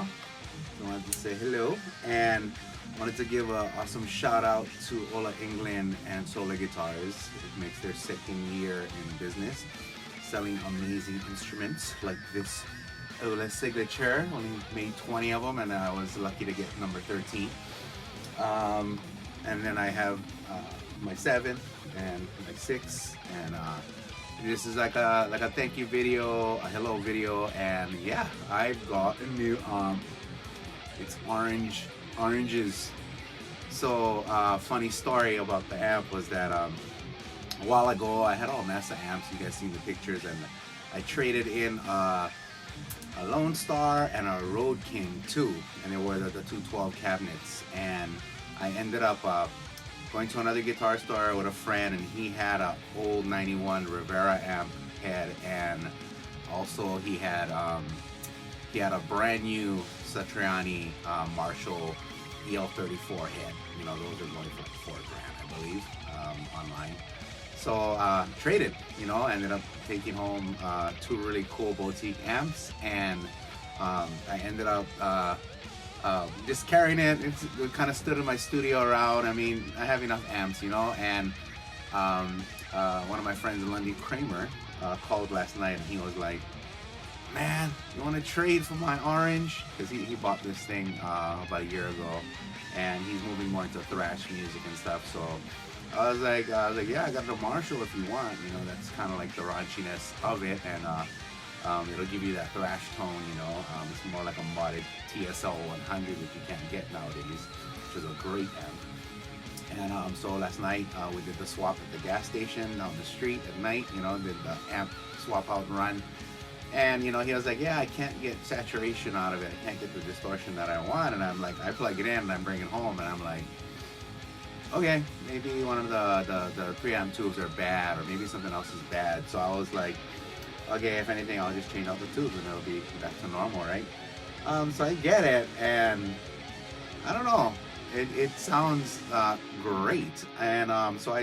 Ola. I wanted to say hello and wanted to give an awesome shout out to Ola England and Solar Guitars. It makes their second year in business, selling amazing instruments like this Ola signature. Only made 20 of them and I was lucky to get number 13. And then I have my 7 and my 6, and this is like a thank you video, a hello video, and yeah, I've got a new it's oranges. So funny story about the amp was that a while ago I had all mess of amps. You guys seen the pictures, and I traded in a Lone Star and a Road King 2, and they were the 212 cabinets, and I ended up going to another guitar store with a friend, and he had an old 91 Rivera amp head, and also he had a brand new Satriani Marshall EL34 head. You know, those are going for like $4,000, I believe, online. So traded, you know, ended up taking home 2 really cool boutique amps, and I ended up just carrying it. It kind of stood in my studio around. I mean, I have enough amps, you know, and one of my friends, Lundy Kramer, called last night, and he was like, man, you want to trade for my orange? Because he bought this thing about a year ago, and he's moving more into thrash music and stuff. So I was like, yeah, I got the Marshall if you want. You know, that's kind of like the raunchiness of it, and it'll give you that thrash tone, you know. It's more like a modded TSL 100, which you can't get nowadays, which is a great amp. And so last night we did the swap at the gas station down the street at night, you know, did the amp swap out and run. And, you know, he was like, yeah, I can't get saturation out of it. I can't get the distortion that I want. And I'm like, I plug it in and I'm bringing it home, and I'm like, okay, maybe one of the preamp tubes are bad, or maybe something else is bad. So I was like, okay, if anything, I'll just change out the tubes and it'll be back to normal, right? So I get it, and I don't know, it sounds great. And so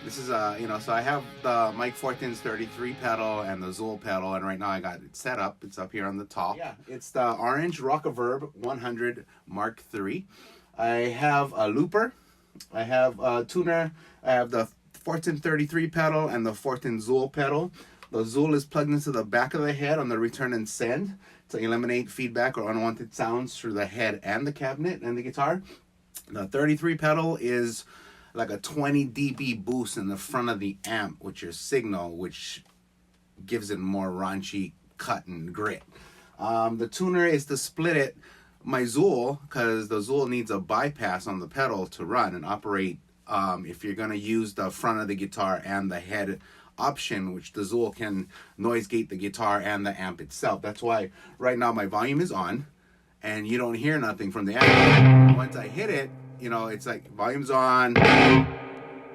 this is you know, so I have the Mike Fortin's 33 pedal and the Zool pedal, and right now I got it set up. It's up here on the top. Yeah, it's the orange ROCKERVERB 100 Mark III. I have a looper, I have a tuner, I have the Fortin 33 pedal and the Fortin Zool pedal. The Zool is plugged into the back of the head on the return and send to eliminate feedback or unwanted sounds through the head and the cabinet and the guitar. The 33 pedal is like a 20 dB boost in the front of the amp with your signal, which gives it more raunchy cut and grit. The tuner is to split it, my Zool, because the Zool needs a bypass on the pedal to run and operate if you're going to use the front of the guitar and the head option, which the Zool can noise gate the guitar and the amp itself. That's why right now my volume is on and you don't hear nothing from the amp. Once I hit it, you know, it's like volume's on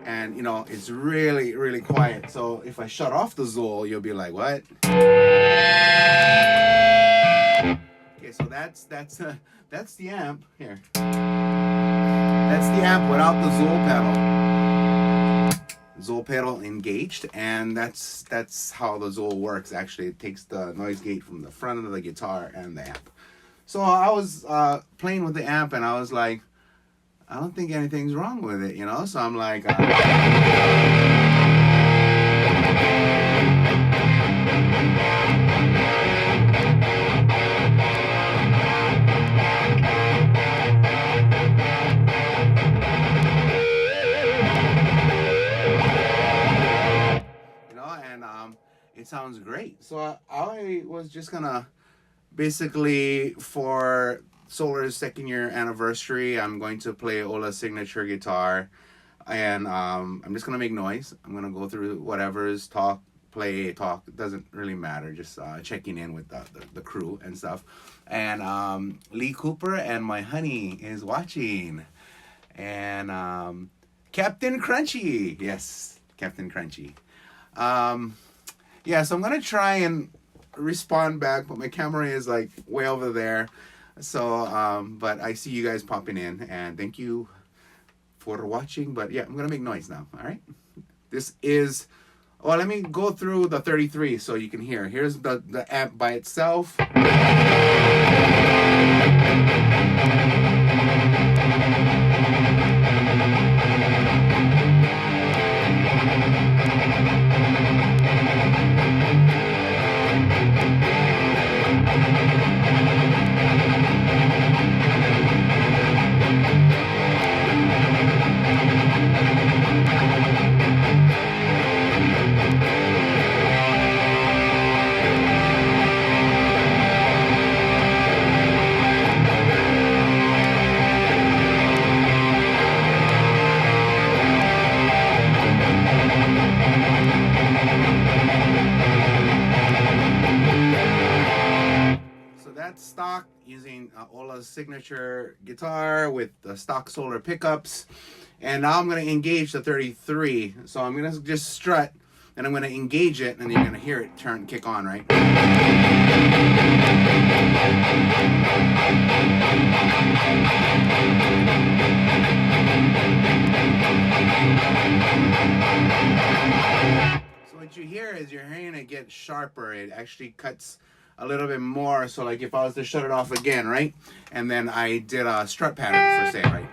and, you know, it's really, really quiet. So if I shut off the Zool, you'll be like, what? Okay, so that's the amp here. That's the amp without the Zool pedal. Zool pedal engaged, and that's how the Zool works. Actually, it takes the noise gate from the front of the guitar and the amp. So I was playing with the amp, and I was like, I don't think anything's wrong with it, you know. So I'm like, it sounds great. So I was just gonna basically, for Solar's second year anniversary, I'm going to play Ola's signature guitar, and I'm just gonna make noise. I'm gonna go through whatever's talk, play, talk. It doesn't really matter. Just checking in with the crew and stuff. And Lee Cooper and my honey is watching, and Captain Crunchy. Yes, Captain Crunchy. Yeah, so I'm going to try and respond back, but my camera is like way over there. So, but I see you guys popping in, and thank you for watching. But yeah, I'm going to make noise now, all right? This is, well, let me go through the 33 so you can hear. Here's the amp by itself. stock using Ola's signature guitar with the stock Solar pickups. And now I'm going to engage the 33. So I'm going to just strut and I'm going to engage it, and you're going to hear it kick on, right? So what you hear is you're hearing it get sharper. It actually cuts a little bit more. So like if I was to shut it off again, right? And then I did a strut pattern for say, right?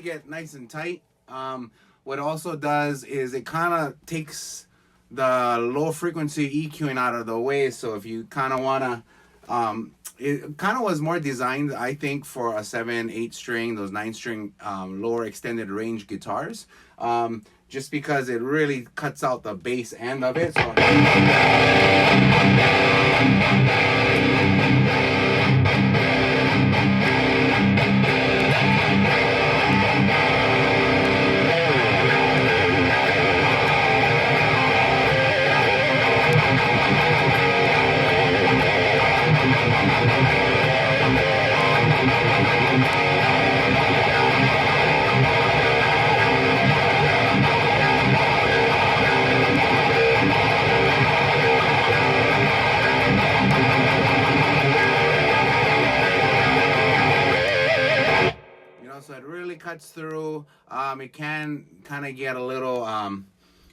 Get nice and tight. What it also does is it kind of takes the low frequency EQing out of the way. So if you kind of want to, it kind of was more designed, I think, for a 7/8 string, those 9-string lower extended range guitars, just because it really cuts out the bass end of it. So it really cuts through. It can kind of get a little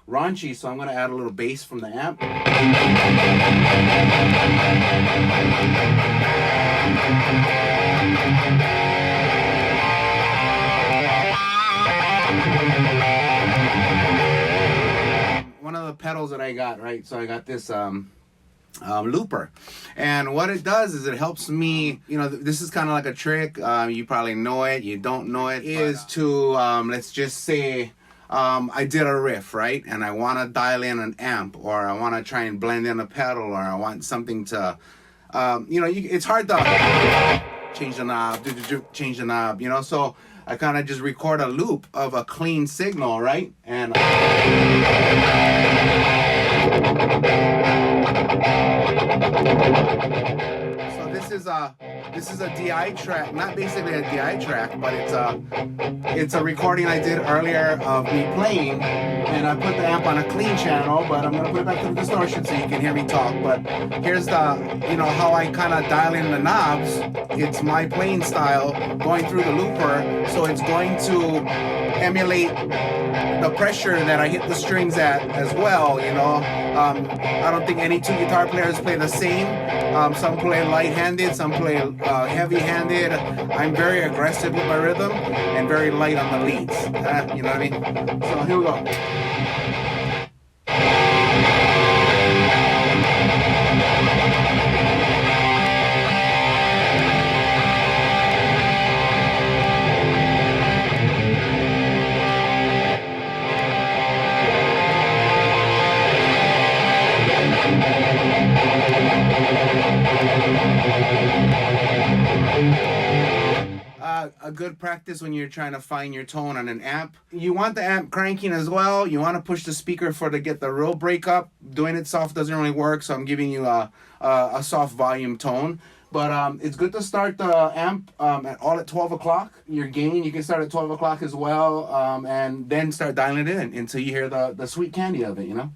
raunchy, so I'm going to add a little bass from the amp. One of the pedals that I got, right? So I got this looper, and what it does is it helps me, you know, this is kind of like a trick, you probably know it, you don't know it, is to let's just say I did a riff, right, and I want to dial in an amp, or I want to try and blend in a pedal, or I want something to you know, it's hard to change the knob, you know, so I kind of just record a loop of a clean signal, right, and so this is a DI track, not basically a DI track, but it's a recording I did earlier of me playing, and I put the amp on a clean channel, but I'm gonna put it back to the distortion so you can hear me talk. But here's the, you know, how I kind of dial in the knobs. It's my playing style going through the looper, so it's going to emulate the pressure that I hit the strings at as well, you know. I don't think any two guitar players play the same. Some play light-handed, some play heavy-handed. I'm very aggressive with my rhythm and very light on the leads. You know what I mean? So here we go. A good practice when you're trying to find your tone on an amp. You want the amp cranking as well. You want to push the speaker to get the real breakup. Doing it soft doesn't really work, so I'm giving you a soft volume tone. But it's good to start the amp at 12 o'clock. Your gain, you can start at 12 o'clock as well, and then start dialing it in until you hear the sweet candy of it, you know?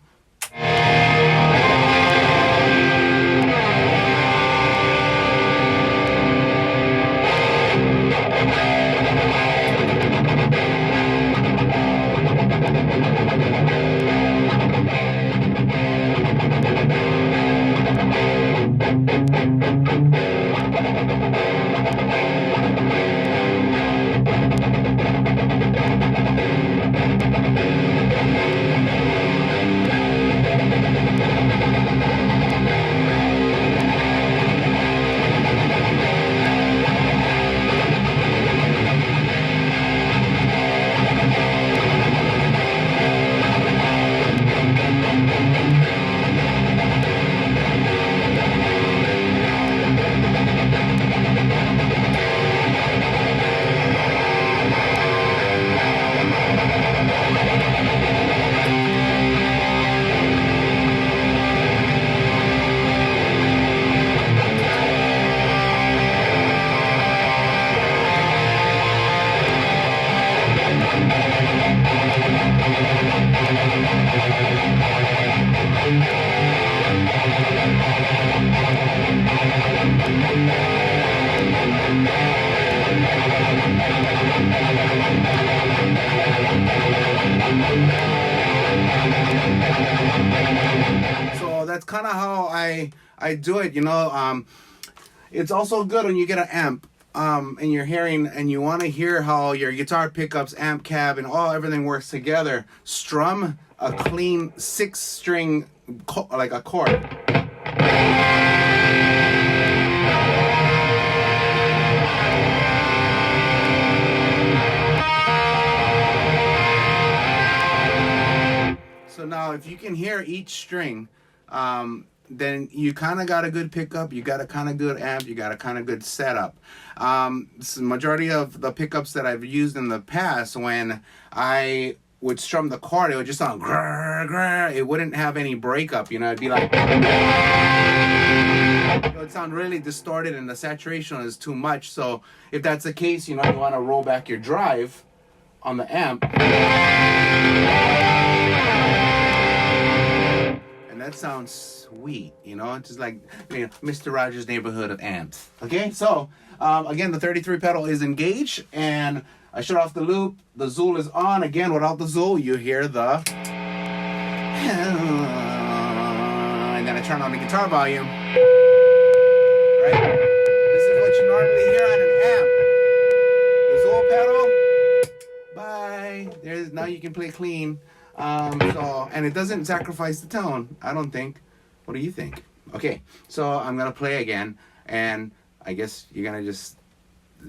So that's kind of how I do it, you know. It's also good when you get an amp and you're hearing and you want to hear how your guitar pickups, amp cab, and everything works together. Strum a clean 6-string like a chord. So now if you can hear each string, then you kind of got a good pickup, you got a kind of good amp, you got a kind of good setup. So majority of the pickups that I've used in the past, when I would strum the chord, it would just sound grrr, grrr. It wouldn't have any breakup, you know, it'd be like, it would sound really distorted and the saturation is too much. So if that's the case, you know, you want to roll back your drive on the amp. That sounds sweet, you know. It's just like, you know, Mr. Rogers' neighborhood of amps. Okay, so again, the 33 pedal is engaged, and I shut off the loop. The Zool is on. Again, without the Zool, you hear the, and then I turn on the guitar volume. Right? This is what you normally hear on an amp. The Zool pedal. Bye. There's now you can play clean. And it doesn't sacrifice the tone, I don't think. What do you think? Okay, so I'm gonna play again, and I guess you're gonna just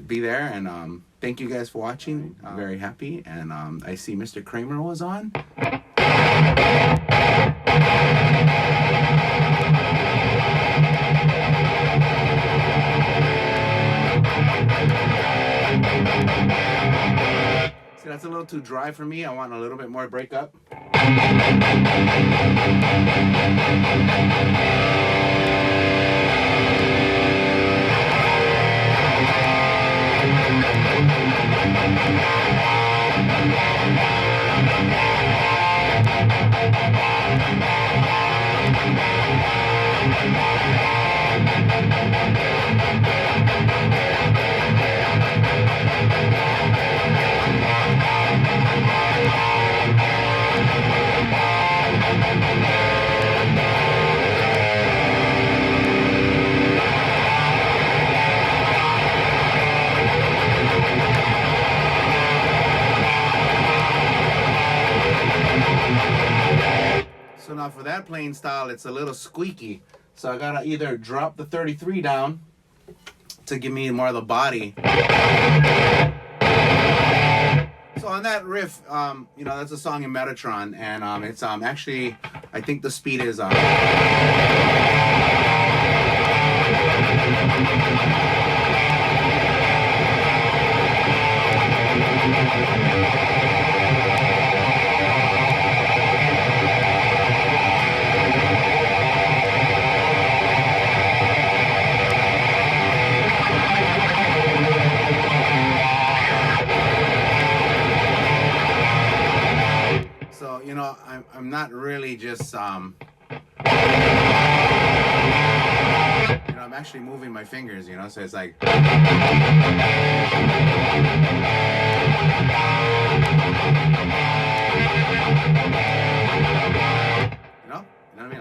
be there, and thank you guys for watching. I'm very happy, and I see Mr. Kramer was on. See, that's a little too dry for me. I want a little bit more breakup. So now for that playing style, it's a little squeaky. So I gotta either drop the 33 down to give me more of the body. So on that riff, you know, that's a song in Metatron, and it's actually, I think the speed is so, you know, I'm not really just, you know, I'm actually moving my fingers, you know, so it's like, you know what I mean?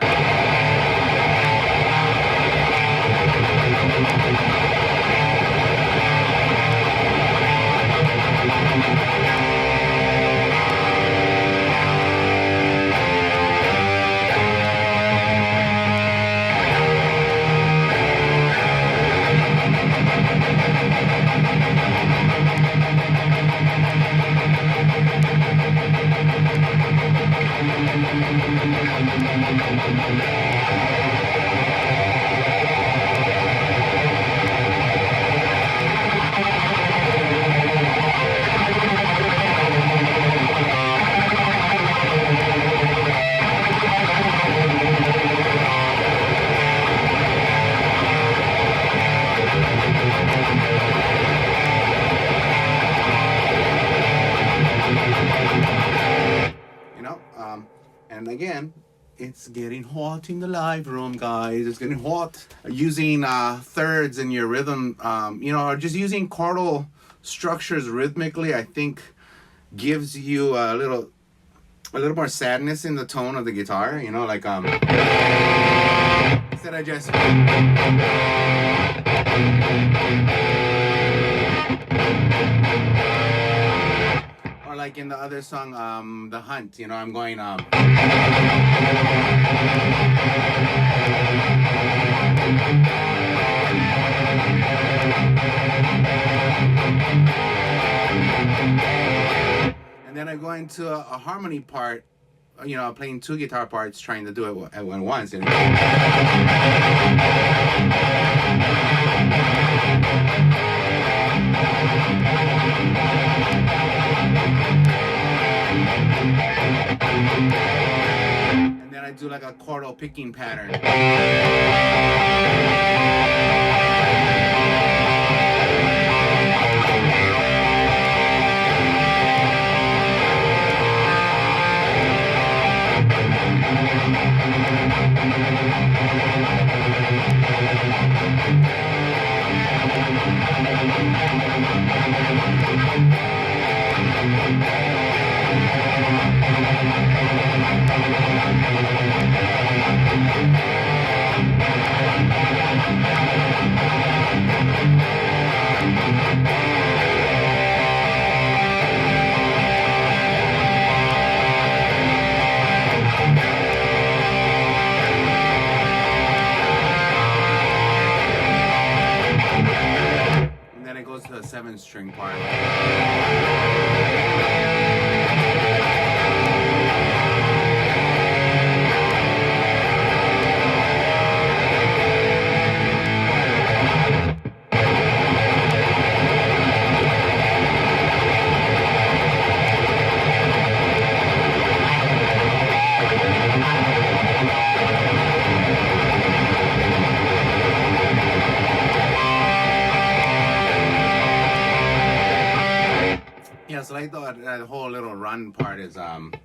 And again, it's getting hot in the live room, guys. It's getting hot. Using thirds in your rhythm, or just using chordal structures rhythmically, I think gives you a little more sadness in the tone of the guitar. Like instead of just like in the other song, The Hunt, I'm going and then I go into a harmony part, playing two guitar parts, trying to do it at once. And then I do like a chordal picking pattern. And then it goes to the 7-string part. Yeah, so like that whole little run part is and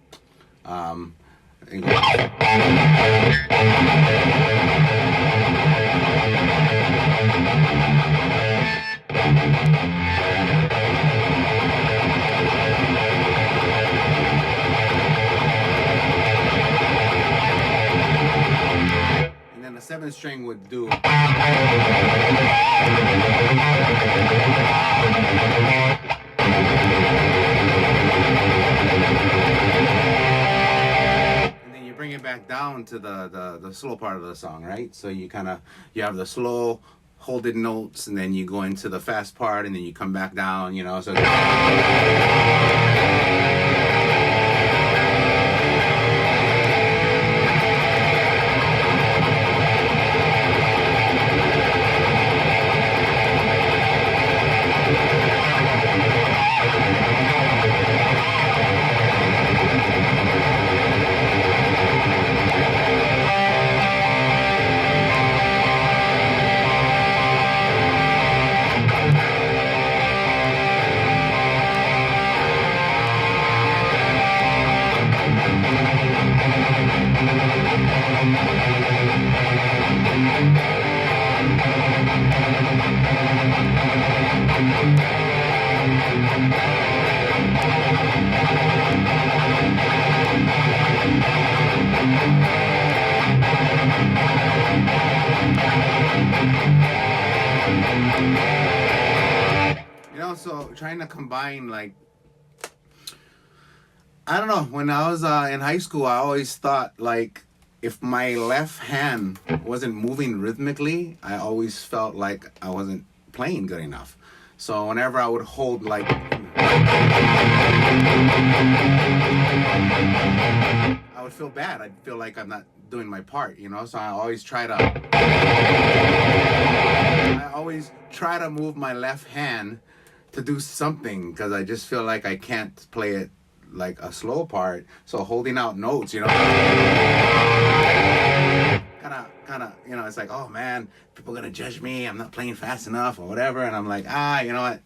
then the 7-string would do. And then you bring it back down to the slow part of the song, right? So you have the slow hold it notes, and then you go into the fast part, and then you come back down, so so trying to combine, like, I don't know, when I was in high school, I always thought, like, if my left hand wasn't moving rhythmically, I always felt like I wasn't playing good enough. So whenever I would hold, like, I would feel bad. I'd feel like I'm not doing my part, you know. So I always try to move my left hand to do something, because I just feel like I can't play it like a slow part. So holding out notes, you know, kind of, you know, it's like, oh man, people are gonna judge me, I'm not playing fast enough or whatever. And I'm like, you know what,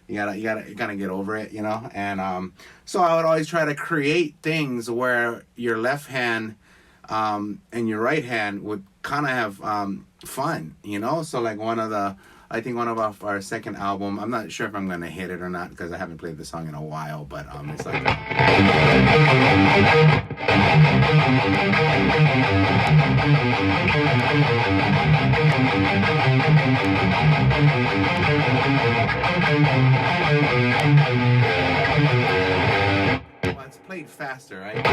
you gotta get over it, you know. And so I would always try to create things where your left hand and your right hand would kind of have fun, you know. So like I think one of our second album, I'm not sure if I'm gonna hit it or not because I haven't played the song in a while, but it's like well, it's played faster, right?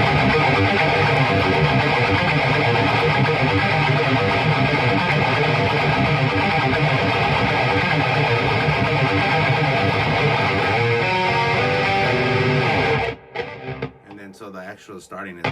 So the actual starting is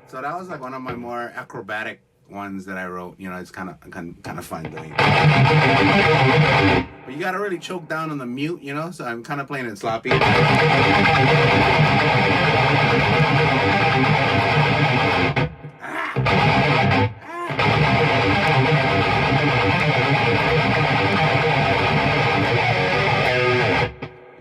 so that was like one of my more acrobatic ones that I wrote. You know, it's kind of fun doing. But you gotta really choke down on the mute, you know. So I'm kind of playing it sloppy. You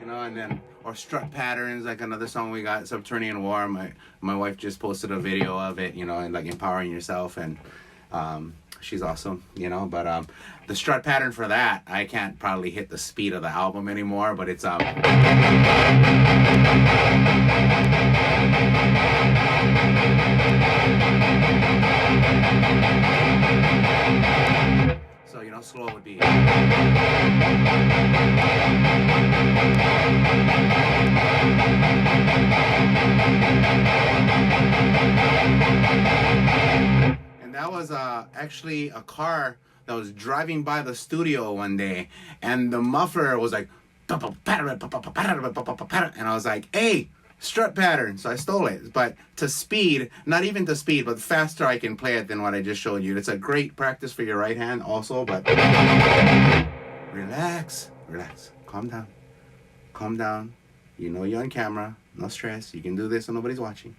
know, and then. Or strut patterns, like another song we got, Subterranean War. My wife just posted a video of it, you know, and like empowering yourself, and she's awesome, you know. But the strut pattern for that, I can't probably hit the speed of the album anymore, but it's so, you know, slow would be. And that was actually a car that was driving by the studio one day, and the muffler was like, and I was like, hey, strut pattern. So I stole it, but to speed, not even to speed, but faster I can play it than what I just showed you. It's a great practice for your right hand also, but relax, calm down. You know you're on camera, no stress. You can do this when nobody's watching.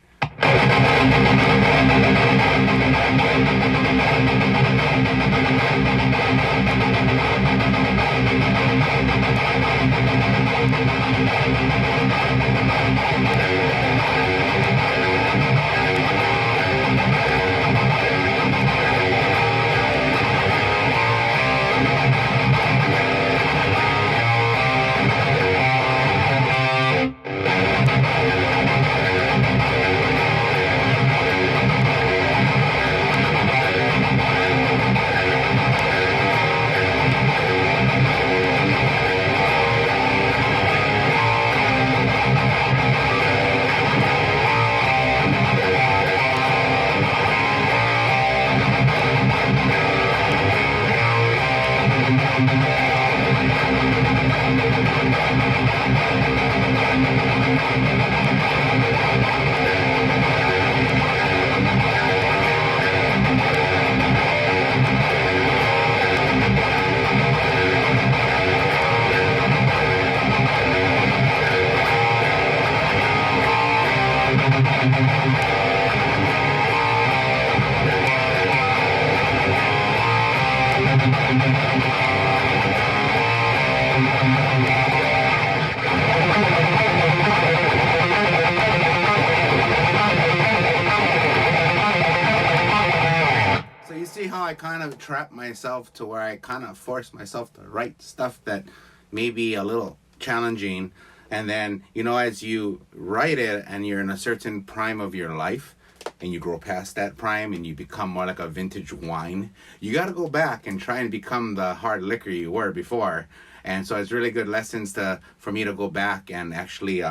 kind of trap myself to where I kind of force myself to write stuff that may be a little challenging. And then, you know, as you write it and you're in a certain prime of your life and you grow past that prime and you become more like a vintage wine, you got to go back and try and become the hard liquor you were before. And so it's really good lessons for me to go back and actually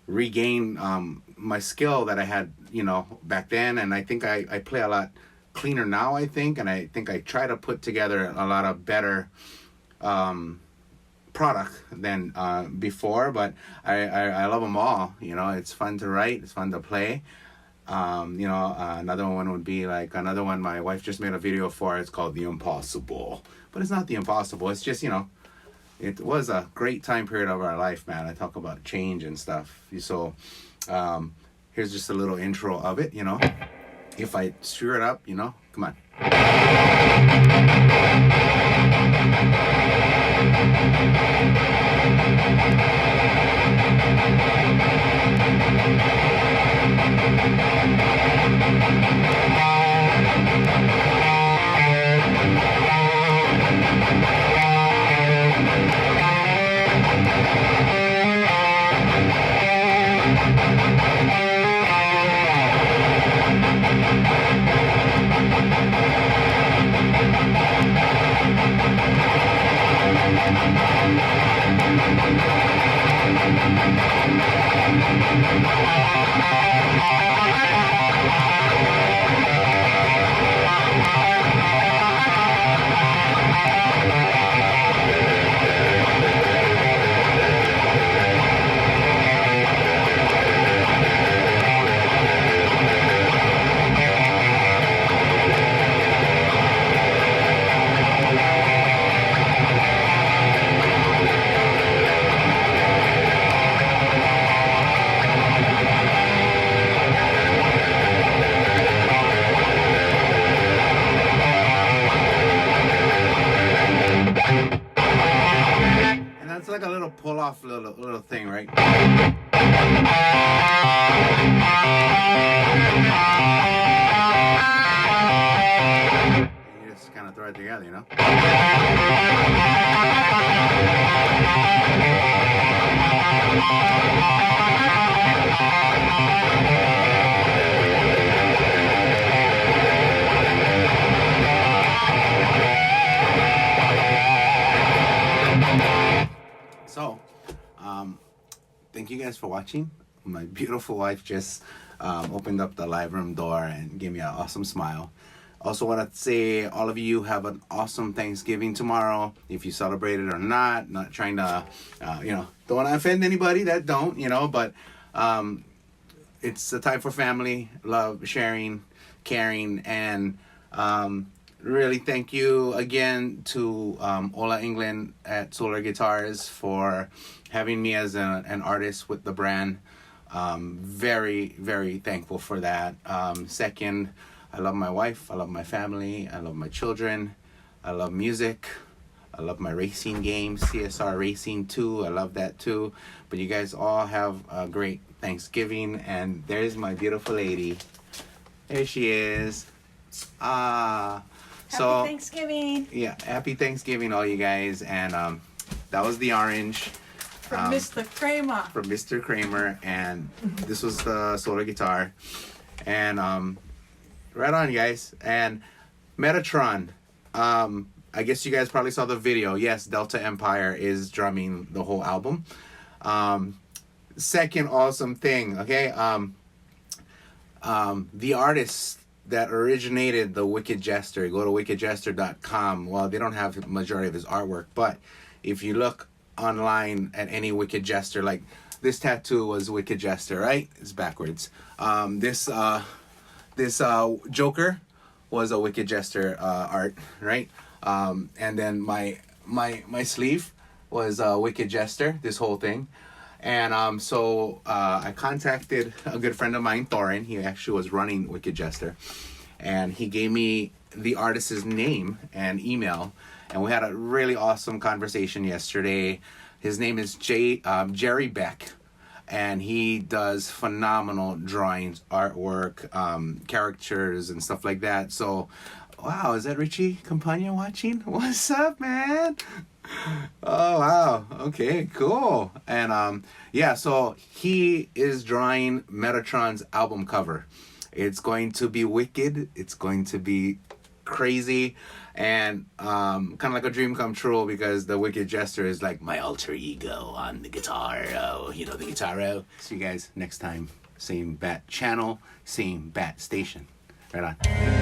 regain my skill that I had, you know, back then. And I think I play a lot cleaner now, I think. And I think I try to put together a lot of better product than before. But I love them all. You know, it's fun to write. It's fun to play. You know, another one would be like another one my wife just made a video for. It's called The Impossible. But it's not the impossible. It's just, you know, it was a great time period of our life, man. I talk about change and stuff. So here's just a little intro of it, you know. If I screw it up, you know, come on. Like a little pull off little thing, right? You just kind of throw it together, you know? So, thank you guys for watching. My beautiful wife just opened up the live room door and gave me an awesome smile. Also want to say all of you have an awesome Thanksgiving tomorrow. If you celebrate it or not trying to, you know, don't want to offend anybody that don't, you know, but it's a time for family, love, sharing, caring, and really thank you again to Ola England at Solar Guitars for having me as an artist with the brand. Very, very thankful for that. Second, I love my wife, I love my family, I love my children, I love music, I love my racing games, CSR Racing 2, I love that too. But you guys all have a great Thanksgiving, and there's my beautiful lady. There she is. Happy Thanksgiving. Yeah, happy Thanksgiving, all you guys. And that was the orange. From Mr. Kramer. From Mr. Kramer. And this was the solar guitar. And right on, guys. And Metatron. I guess you guys probably saw the video. Yes, Delta Empire is drumming the whole album. Second awesome thing, okay? The artist that originated the Wicked Jester, go to wickedjester.com. Well, they don't have the majority of his artwork, but if you look online at any Wicked Jester, like this tattoo was Wicked Jester, right? It's backwards. This Joker was a Wicked Jester art, right? And then my sleeve was Wicked Jester, this whole thing. And so I contacted a good friend of mine, Thorin. He actually was running Wicked Jester. And he gave me the artist's name and email. And we had a really awesome conversation yesterday. His name is Jerry Beck. And he does phenomenal drawings, artwork, characters, and stuff like that. So Wow, is that Richie Campagna watching? What's up, man? Oh, wow. Okay, cool. And yeah, so he is drawing Metatron's album cover. It's going to be wicked. It's going to be crazy. And kind of like a dream come true, because the Wicked Jester is like my alter ego on the guitar. You know, the guitar. See you guys next time. Same bat channel, same bat station. Right on.